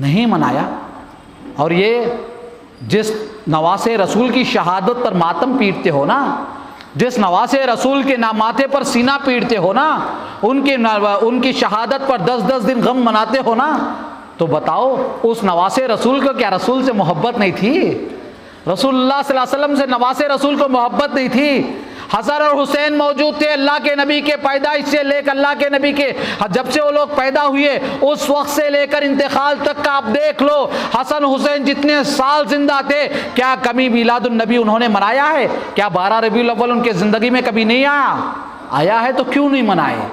नहीं मनाया। और ये जिस नवासे रसूल की शहादत पर मातम पीटते हो ना, जिस नवासे रसूल के माथे पर सीना पीटते हो ना, उनकी शहादत पर 10-10 दिन गम मनाते हो ना, तो बताओ उस नवासे रसूल को क्या रसूल से मोहब्बत नहीं थी? रसूलुल्लाह सल्लल्लाहु अलैहि वसल्लम से नवासे रसूल को मोहब्बत नहीं थी? हसन और हुसैन मौजूद थे अल्लाह के नबी के पैदाइश से लेकर अल्लाह के नबी के जब से वो लोग पैदा हुए उस वक्त से लेकर इंतकाल तक का आप देख लो। हसन हुसैन जितने साल जिंदा थे, क्या कभी मिलादुन नबी उन्होंने मनाया है? क्या 12 रबीउल अव्वल उनके ज़िंदगी में कभी नहीं आया है? तो क्यों नहीं मनाए?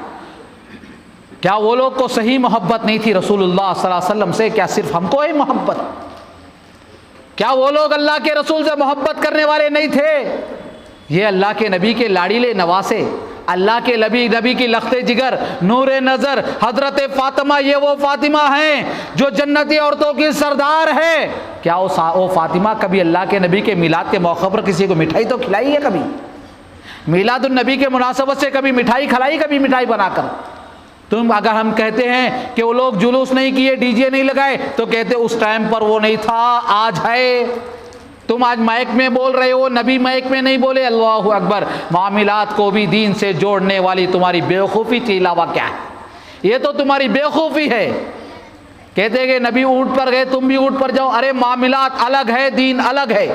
क्या वो लोग को सही मोहब्बत नहीं थी रसूलुल्लाह सल्लल्लाहु अलैहि वसल्लम से? क्या सिर्फ हमको है मोहब्बत? क्या वो लोग अल्लाह के रसूल से मोहब्बत करने वाले नहीं थे? ये अल्लाह के नबी के लाड़ीले नवासे, अल्लाह के नबी की लख्ते जिगर, नूरे नज़र हजरत फातिमा, ये वो फातिमा हैं जो जन्नती औरतों की सरदार है। क्या वो फातिमा कभी अल्लाह के नबी के मिलाद के मौके पर किसी को मिठाई तो खिलाई है? कभी मिलादुन नबी के मुनासबत से कभी मिठाई खिलाई? कभी मिठाई बनाकर? तुम अगर हम कहते हैं कि वो लोग जुलूस नहीं किए, डीजे नहीं लगाए, तो कहते उस टाइम पर वो नहीं था, आज है। तुम आज माइक में बोल रहे हो, नबी माइक में नहीं बोले। अल्लाहु अकबर। मामिलात को भी दीन से जोड़ने वाली तुम्हारी बेवकूफ़ी के अलावा क्या है? ये तो तुम्हारी बेवकूफ़ी है। कहते कि नबी ऊँट पर गए, तुम भी ऊँट पर जाओ। अरे मामिलात अलग है, दीन अलग है।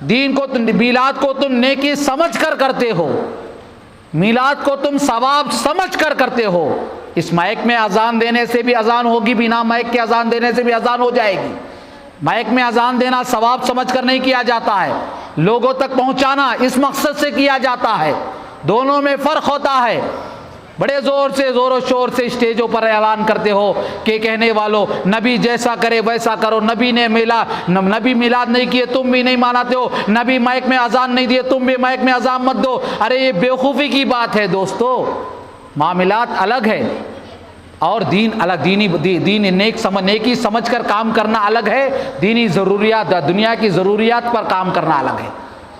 दीन को मिलाद को तुम नेकी समझ कर करते हो, मिलाद को तुम सवाब समझ कर करते हो। इस माइक में अजान देने से भी अजान होगी, बिना माइक के अजान देने से भी अजान हो जाएगी। माइक में अजान देना सवाब समझकर नहीं किया जाता है, लोगों तक पहुंचाना इस मकसद से किया जाता है। दोनों में फ़र्क होता है। बड़े ज़ोरों शोर से स्टेजों पर ऐलान करते हो कि कहने वालों नबी जैसा करे वैसा करो, नबी मिलाद नहीं किए तुम भी नहीं मानते हो, नबी माइक में अजान नहीं दिए तुम भी माइक में अजान मत दो। अरे ये बेवकूफ़ी की बात है दोस्तों। मामलात अलग है और दीन अलग। दीनी नेकी समझ कर काम करना अलग है, दीनी ज़रूरियात, दुनिया की ज़रूरियात पर काम करना अलग है।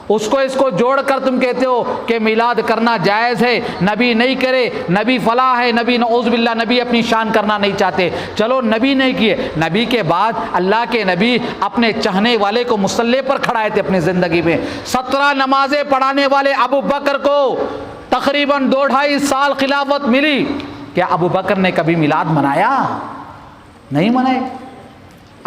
उसको इसको जोड़कर तुम कहते हो कि मिलाद करना जायज़ है, नबी नहीं करे, नबी फला है, नबी नऊज़ बिल्लाह, नबी अपनी शान करना नहीं चाहते। चलो नबी नहीं किए, नबी के बाद अल्लाह के नबी अपने चाहने वाले को मुसल्ले पर खड़ाए थे अपनी ज़िंदगी में। 17 नमाजें पढ़ाने वाले अबू बकर को तकरीबन 2-2.5 साल खिलाफत मिली। क्या अबू बकर ने कभी मिलाद मनाया? नहीं मनाए।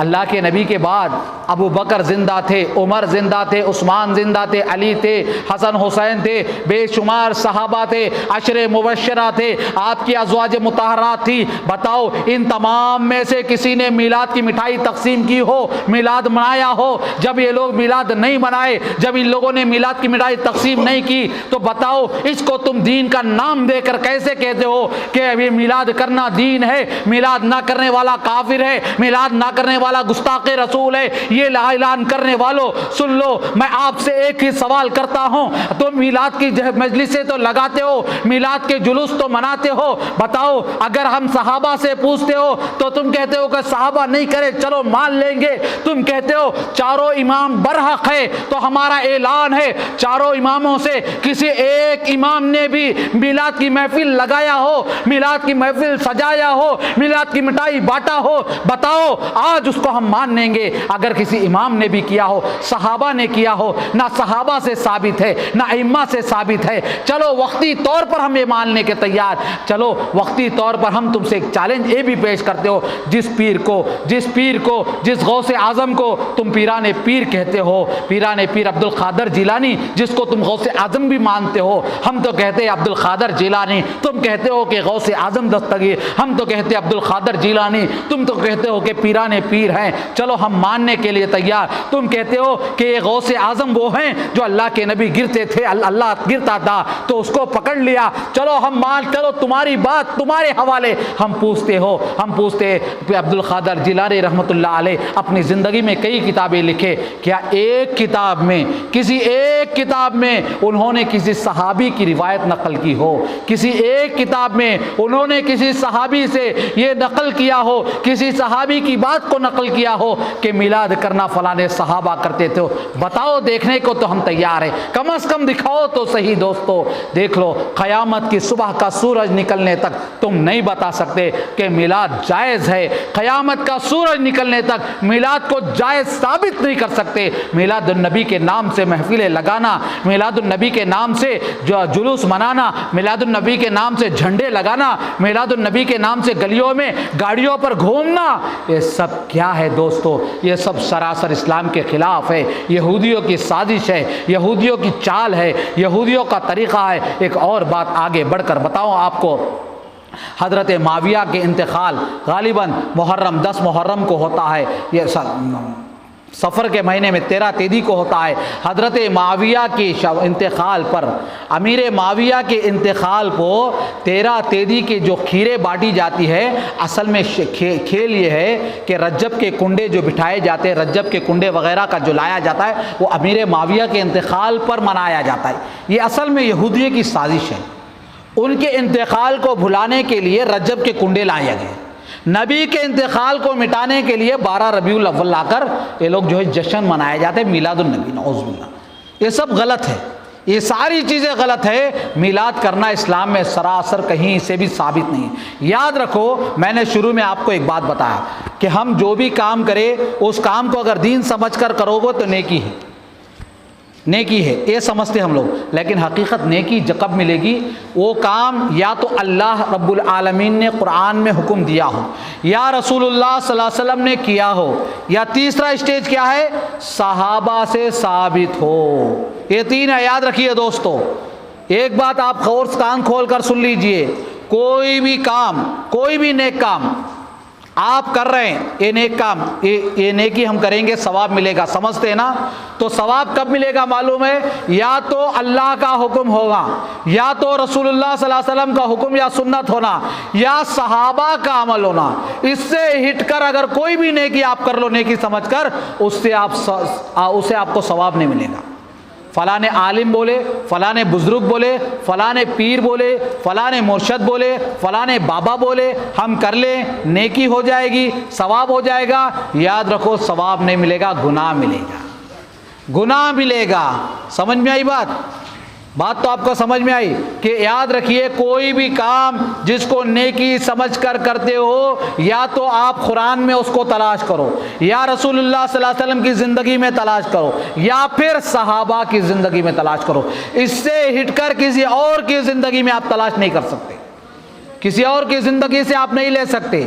अल्लाह के नबी के बाद अबू बकर ज़िंदा थे, उमर ज़िंदा थे, उस्मान ज़िंदा थे, अली थे, हसन हुसैन थे, बेशुमार सहाबा थे, अशरे मुबश्शरा थे, आपकी अज़वाज मुतहरात थी। बताओ इन तमाम में से किसी ने मीलाद की मिठाई तकसीम की हो, मीलाद मनाया हो? जब ये लोग मीलाद नहीं मनाए, जब इन लोगों ने मीलाद की मिठाई तकसीम नहीं की, तो बताओ इसको तुम दीन का नाम देकर कैसे कहते हो कि अभी मीलाद करना दीन है? मीलाद ना करने वाला काफिर है, मीलाद ना करने वाला गुस्ताखे रसूल है। ये ऐलान करने वालों, सुन लो, मैं आपसे एक ही सवाल करता हूं, तुम मीलाद की मजलिसें तो लगाते हो, मीलाद के जुलूस तो मनाते हो, बताओ अगर हम सहाबा से पूछते हो तो तुम कहते हो कि सहाबा नहीं करे, चलो मान लेंगे। तुम कहते हो चारों इमाम बरहक है, तो हमारा ऐलान है चारों इमामों से किसी एक इमाम ने भी मीलाद की महफिल लगाया हो, मीलाद की महफिल सजाया हो, मीलाद की मिठाई बांटा हो? बताओ, आज उसको हम मान लेंगे। अगर किसी इमाम ने भी किया हो, सहाबा ने किया हो, ना सहाबा से साबित है ना इम्मा से साबित है, चलो वक्ती तौर पर हम ये मानने के तैयार। चलो वक्ती तौर पर हम तुमसे एक चैलेंज ये भी पेश करते हो, जिस पीर को जिस गौसे आजम को तुम पीराने पीर कहते हो, पीराने पीर अब्दुल खादर जिलानी, जिसको तुम गौसे आजम भी मानते हो, हम तो कहते हैं अब्दुल खादर जिलानी, तुम कहते हो कि गौसे आजम दस्तगीर, हम तो कहते हैं अब्दुल खादर जिलानी, तुम तो कहते हो कि पीराने पीर हैं। चलो हम मानने के लिए तैयार। तुम कहते हो कि ये गौसे आजम वो हैं जो अल्लाह के नबी गिरते थे, अल्लाह गिरता था तो उसको पकड़ लिया। चलो हम मान, चलो तुम्हारी बात तुम्हारे हवाले। हम पूछते अब्दुल खादर जिलानी रहमतुल्लाह अलैह अपनी ज़िंदगी में कई किताबें लिखे, क्या एक किताब में, किसी एक किताब में उन्होंने किसी सहाबी की रिवायत नकल की हो? किसी एक किताब में उन्होंने किसी सहाबी से ये नकल किया हो, किसी सहाबी की बात को नकल किया हो कि मिलाद करना फलाने सहाबा करते थे? बताओ, देखने को तो हम तैयार हैं, कम से कम दिखाओ तो सही। दोस्तों देख लो, क़यामत की सुबह का सूरज निकलने तक तुम नहीं बता सकते कि मिलाद जायज़ है। क़यामत का सूरज निकलने तक मिलाद को जायज़ साबित नहीं कर सकते। मिलादुन्नबी के नाम से महफिलें लगाना, मिलादुन्नबी के नाम से जो जुलूस मनाना, मिलादुन्नबी के नाम से झंडे लगाना, मिलादुन्नबी के नाम से गलियों में गाड़ियों पर घूमना, ये सब क्या है दोस्तों? ये सब सरासर इस्लाम के खिलाफ है, यहूदियों की साजिश है, यहूदियों की चाल है, यहूदियों का तरीक़ा है। एक और बात आगे बढ़कर बताऊं आपको, हज़रत माविया के इंतकाल गालिबन मुहर्रम 10 मुहर्रम को होता है, ये सफ़र के महीने में 13 तेदी को होता है। हज़रत माविया के इंतकाल पर, अमीर माविया के इंतकाल को 13 तेदी के जो खीरे बांटी जाती है, असल में खेल ये है कि रज्जब के कुंडे जो बिठाए जाते हैं, रज्जब के कुंडे वगैरह का जो लाया जाता है, वो अमीर माविया के इंतकाल पर मनाया जाता है। ये असल में यहूदियों की साजिश है, उनके इंतकाल को भुलाने के लिए रज्जब के कुंडे लाए गए। नबी के इंतकाल को मिटाने के लिए 12 रबीउल अव्वल लाकर ये लोग जो है जश्न मनाए जाते हैं, मिलादुन्नबी, नऊज़ुबिल्लाह। ये सब गलत है, ये सारी चीज़ें गलत है। मिलाद करना इस्लाम में सरासर कहीं से भी साबित नहीं है। याद रखो, मैंने शुरू में आपको एक बात बताया कि हम जो भी काम करें उस काम को अगर दीन समझकर करोगे तो नेकी है, नेकी है, ये समझते हम लोग। लेकिन हकीकत नेकी कब मिलेगी? वो काम या तो अल्लाह रब्बुल आलमीन ने कुरान में हुक्म दिया हो, या रसूलुल्लाह सल्लल्लाहु अलैहि वसल्लम ने किया हो, या तीसरा स्टेज क्या है, सहाबा से साबित हो। ये 3 है, याद रखिए दोस्तों। एक बात आप कान खोल कर सुन लीजिए, कोई भी काम, कोई भी नेक काम आप कर रहे हैं, ये नेक काम, ये नेकी हम करेंगे, सवाब मिलेगा, समझते हैं ना? तो सवाब कब मिलेगा मालूम है? या तो अल्लाह का हुक्म होगा, या तो रसूलुल्लाह सल्लल्लाहु अलैहि वसल्लम का हुक्म या सुन्नत होना, या सहाबा का अमल होना। इससे हिटकर अगर कोई भी नेकी आप कर लो, नेकी समझकर, उससे आपको सवाब नहीं मिलेगा। फलाने आलिम बोले, फलाने बुजुर्ग बोले, फलाने पीर बोले, फलाने मुर्शद बोले, फलाने बाबा बोले, हम कर लें, नेकी हो जाएगी, सवाब हो जाएगा। याद रखो, सवाब नहीं मिलेगा, गुनाह मिलेगा, गुनाह मिलेगा। समझ में आई बात? बात तो आपको समझ में आई कि याद रखिए, कोई भी काम जिसको नेकी समझकर करते हो, या तो आप कुरान में उसको तलाश करो, या रसूलुल्लाह सल्लल्लाहु अलैहि वसल्लम की ज़िंदगी में तलाश करो, या फिर सहाबा की ज़िंदगी में तलाश करो। इससे हिटकर किसी और की ज़िंदगी में आप तलाश नहीं कर सकते, किसी और की ज़िंदगी से आप नहीं ले सकते।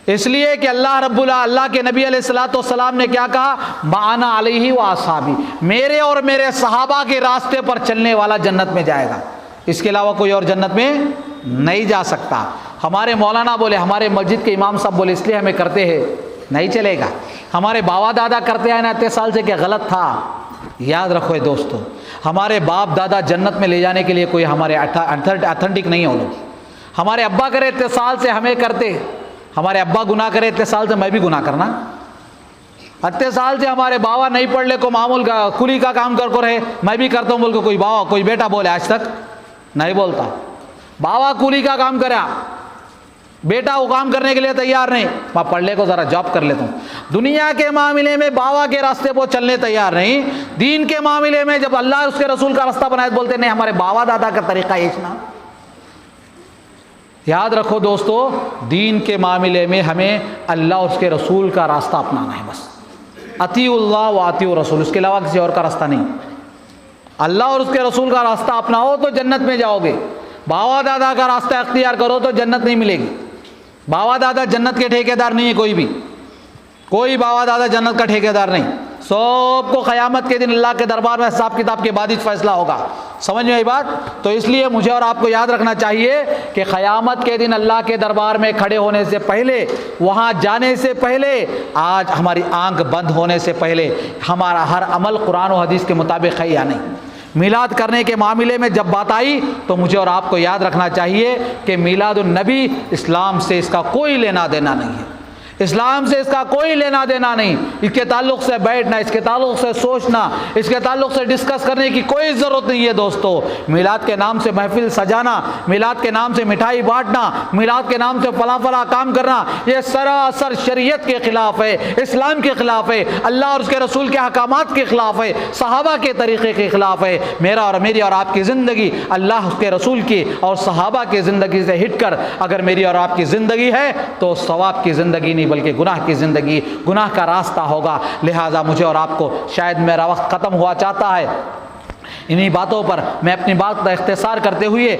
इसलिए कि अल्लाह के नबी अलैहिस्सलाम ने क्या कहा, माना अलैहि व असहाबी, मेरे और मेरे सहाबा के रास्ते पर चलने वाला जन्नत में जाएगा, इसके अलावा कोई और जन्नत में नहीं जा सकता। हमारे मौलाना बोले, हमारे मस्जिद के इमाम साहब बोले इसलिए हमें करते हैं, नहीं चलेगा। हमारे बाबा दादा करते आए ना इतने साल से, क्या गलत था? याद रखो दोस्तों, हमारे बाप दादा जन्नत में ले जाने के लिए कोई हमारे अथेंटिक नहीं हो लोग। हमारे अब्बा करे इतने साल से हमें करते, हमारे अब्बा गुनाह करे इतने साल से मैं भी गुनाह करना। इतने साल से हमारे बाबा नहीं पढ़ ले को मामूल का कुली का काम कर रहे, मैं भी करता हूँ बोल के कोई बाबा कोई बेटा बोले आज तक नहीं बोलता। बाबा कुली का काम करा, बेटा वो काम करने के लिए तैयार नहीं, मैं पढ़ ले को ज़रा जॉब कर लेता हूँ। दुनिया के मामले में बाबा के रास्ते पर चलने तैयार नहीं, दीन के मामले में जब अल्लाह उसके रसूल का रास्ता बनाए बोलते नहीं हमारे बाबा दादा का तरीका ये ना। याद रखो दोस्तों, दीन के मामले में हमें अल्लाह और उसके रसूल का रास्ता अपनाना है बस। अतीउल्लाह व अतीउ रसूल, उसके अलावा किसी और का रास्ता नहीं। अल्लाह और उसके रसूल का रास्ता अपनाओ तो जन्नत में जाओगे। बाबा दादा का रास्ता अख्तियार करो तो जन्नत नहीं मिलेगी। बाबा दादा जन्नत के ठेकेदार नहीं है, कोई बाबा दादा जन्नत का ठेकेदार नहीं। सबको क़यामत के दिन अल्लाह के दरबार में हिसाब किताब के बाद ही फैसला होगा। समझ में आई बात? तो इसलिए मुझे और आपको याद रखना चाहिए कि क़यामत के दिन अल्लाह के दरबार में खड़े होने से पहले, वहाँ जाने से पहले, आज हमारी आंख बंद होने से पहले हमारा हर अमल कुरान और हदीस के मुताबिक है या नहीं। मीलाद करने के मामले में जब बात आई तो मुझे और आपको याद रखना चाहिए कि मीलादुन नबी इस्लाम से इसका कोई लेना देना नहीं है। इस्लाम से इसका कोई लेना देना नहीं। इसके ताल्लुक़ से बैठना, इसके ताल्लुक़ से सोचना, इसके ताल्लुक़ से डिस्कस करने की कोई ज़रूरत नहीं है दोस्तों। मिलाद के नाम से महफिल सजाना, मिलाद के नाम से मिठाई बांटना, मिलाद के नाम से फला फला काम करना, ये सरासर शरीयत के ख़िलाफ़ है, इस्लाम के ख़िलाफ़ है, अल्लाह और उसके रसूल के अहकामात के ख़िलाफ़ है, सहाबा के तरीक़े के ख़िलाफ़ है। मेरा और मेरी और आपकी ज़िंदगी अल्लाह उसके रसूल की और सहाबा की ज़िंदगी से हिट कर अगर मेरी और आपकी ज़िंदगी है तो सवाब की ज़िंदगी बल्कि गुनाह की ज़िंदगी, गुनाह का रास्ता होगा। लिहाजा मुझे और आपको, शायद मेरा वक्त ख़त्म हुआ चाहता है, इन्हीं बातों पर मैं अपनी बात का इख्तिसार करते हुए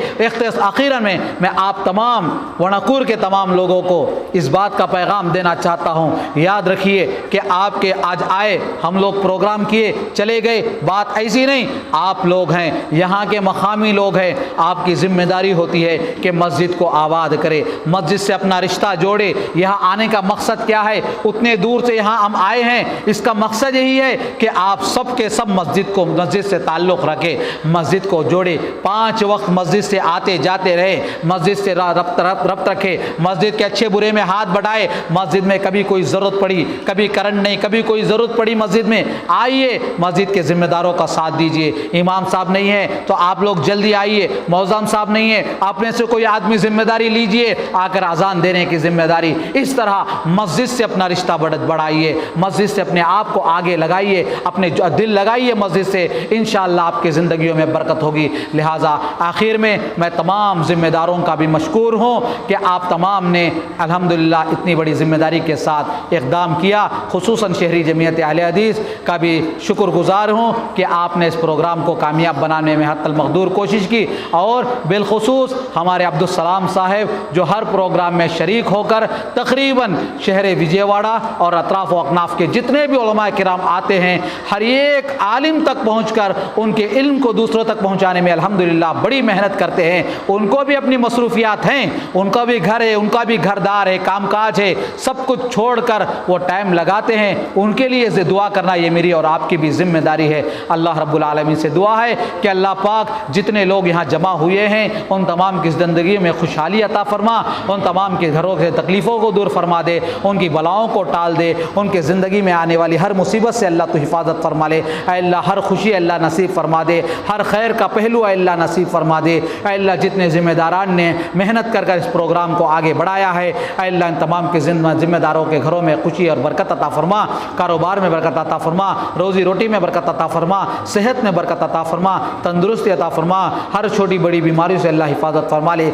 आखिरन में मैं आप तमाम वनकुर के तमाम लोगों को इस बात का पैगाम देना चाहता हूँ। याद रखिए कि आपके आज आए, हम लोग प्रोग्राम किए चले गए, बात ऐसी नहीं। आप लोग हैं, यहाँ के मकामी लोग हैं, आपकी ज़िम्मेदारी होती है कि मस्जिद को आबाद करे, मस्जिद से अपना रिश्ता जोड़े। यहाँ आने का मकसद क्या है? उतने दूर से यहाँ हम आए हैं, इसका मकसद यही है कि आप सब के सब मस्जिद से ताल्लुक़ रखे, मस्जिद को जोड़े, 5 वक्त मस्जिद से आते जाते रहे, मस्जिद से रब्त रखे, मस्जिद के अच्छे बुरे में हाथ बढ़ाए। मस्जिद में कभी कोई ज़रूरत पड़ी, कभी करंट नहीं, कभी कोई ज़रूरत पड़ी मस्जिद में, आइए मस्जिद के ज़िम्मेदारों का साथ दीजिए। इमाम साहब नहीं है तो आप लोग जल्दी आइए, मौज़म साहब नहीं है, आप में से कोई आदमी ज़िम्मेदारी लीजिए, आकर अजान देने की ज़िम्मेदारी। इस तरह मस्जिद से अपना रिश्ता बढ़ाइए, मस्जिद से अपने आप को आगे लगाइए, अपने दिल लगाइए मस्जिद से, इंशाअल्लाह आपकी ज़िंदगियों में बरकत होगी। लिहाजा आखिर में मैं तमाम ज़िम्मेदारों का भी मशकूर हूँ कि आप तमाम ने अल्हम्दुलिल्लाह इतनी बड़ी ज़िम्मेदारी के साथ इक़दाम किया। खुसूसन शहरी जमीयत अहले हदीस का भी शुक्रगुज़ार हूँ कि आपने इस प्रोग्राम को कामयाब बनाने में हत्तल मक़दूर कोशिश की। और बिलखुसूस हमारे अब्दुस्सलाम साहब जो हर प्रोग्राम में शरीक होकर तकरीबन शहर विजयवाड़ा और अतराफ़ व अकनाफ़ के जितने भी उलमा किराम आते हैं, हर एक आलिम तक पहुँचकर उनके इल्म को दूसरों तक पहुंचाने में अल्हम्दुलिल्लाह बड़ी मेहनत करते हैं। उनको भी अपनी मसरूफियात हैं, उनका भी घर है, उनका भी घरदार है, कामकाज है, सब कुछ छोड़कर वो टाइम लगाते हैं। उनके लिए से दुआ करना ये मेरी और आपकी भी जिम्मेदारी है। अल्लाह रब्बुल आलमीन से दुआ है कि अल्लाह पाक जितने लोग यहाँ जमा हुए हैं उन तमाम की ज़िंदगी में खुशहाली अता फरमा, उन तमाम के घरों के तकलीफ़ों को दूर फरमा दे, उनकी बलाओं को टाल दे, उनके ज़िंदगी में आने वाली हर मुसीबत से अल्लाह तो हिफाजत फरमा ले। अल्लाह हर खुशी अल्लाह नसीब फरमा दे, हर खैर का पहलू अल्लाह नसीब फरमा दे। अल्लाह जितने ज़िम्मेदारान ने मेहनत कर कर इस प्रोग्राम को आगे बढ़ाया है, अल्लाह इन तमाम के ज़िम्मेदारों के घरों में खुशी और बरकत अता फरमा, कारोबार में बरकत अता फरमा, रोज़ी रोटी में बरकत अता फरमा, सेहत में बरकत अता फरमा, तंदुरुस्ती अता फरमा, हर छोटी बड़ी बीमारी से अल्लाह हिफाजत फरमा ले।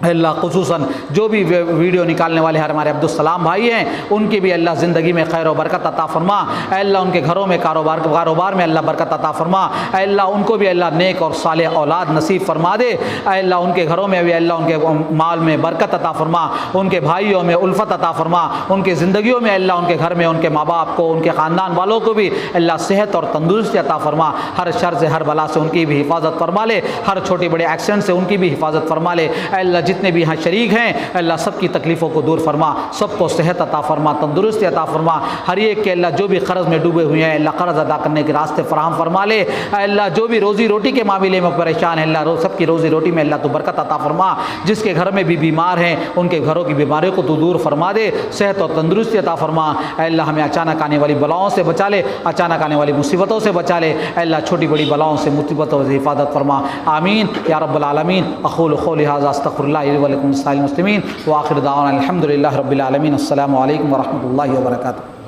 अल्लाह खुसूसन जो भी वीडियो निकालने वाले हमारे अब्दुलसलाम भाई हैं उनकी भी अल्लाह ज़िंदगी में खैर व बरकत अता फरमा। अल्लाह उनके घरों में कारोबार में अल्लाह बरकत अता फरमा। अल्लाह उनको भी अल्लाह नेक और सालेह औलाद नसीब फरमा दे। अल्लाह उनके घरों में भी अल्लाह उनके माल में बरकत अता फरमा, उनके भाइयों में उल्फत अता फरमा, उनकी ज़िंदगियों में अल्लाह उनके घर में उनके माँ बाप को, उनके ख़ानदान वालों को भी अल्लाह सेहत और तंदुरुस्ती अता फरमा। हर शर से, हर बला से उनकी भी हिफाजत फरमा ले, हर छोटे बड़े एक्सीडेंट से उनकी भी हिफाजत फरमा ले। अल्लाह जितने भी यहाँ शरीक हैं अल्लाह सबकी तकलीफ़ों को दूर फरमा, सबको सेहत अता फरमा, तंदुरुस्ती अता फरमा। हर एक के अल्लाह जो भी कर्ज़ में डूबे हुए हैं अल्लाह कर्ज़ अदा करने के रास्ते फराहम फरमा ले। अल्लाह जो भी रोज़ी रोटी के मामले में परेशान है अल्लाह सबकी रोज़ी रोटी में अल्लाह तो बरकत अता फरमा। जिसके घर में भी बीमार हैं उनके घरों की बीमारियों को तो दूर फरमा दे, सेहत और तंदुरुस्ती अता फरमा। अल्लाह हमें अचानक आने वाली बलाओं से बचा ले, अचानक आने वाली मुसीबतों से बचा ले। अल्लाह छोटी बड़ी बलाओं से, मुसीबतों से हिफाजत फरमा। आमीन या रब्बल आलमीन। अक़ूलु क़ौली हाज़ा अस्तग़फ़िरुल्लाह ली व लकुम लिस्साइरिल मुस्लिमीन व आखिर दावाना अल्हम्दुलिल्लाहि रब्बिल आलमीन। अस्सलामु अलैकुम व रहमतुल्लाहि व बरकातुहू।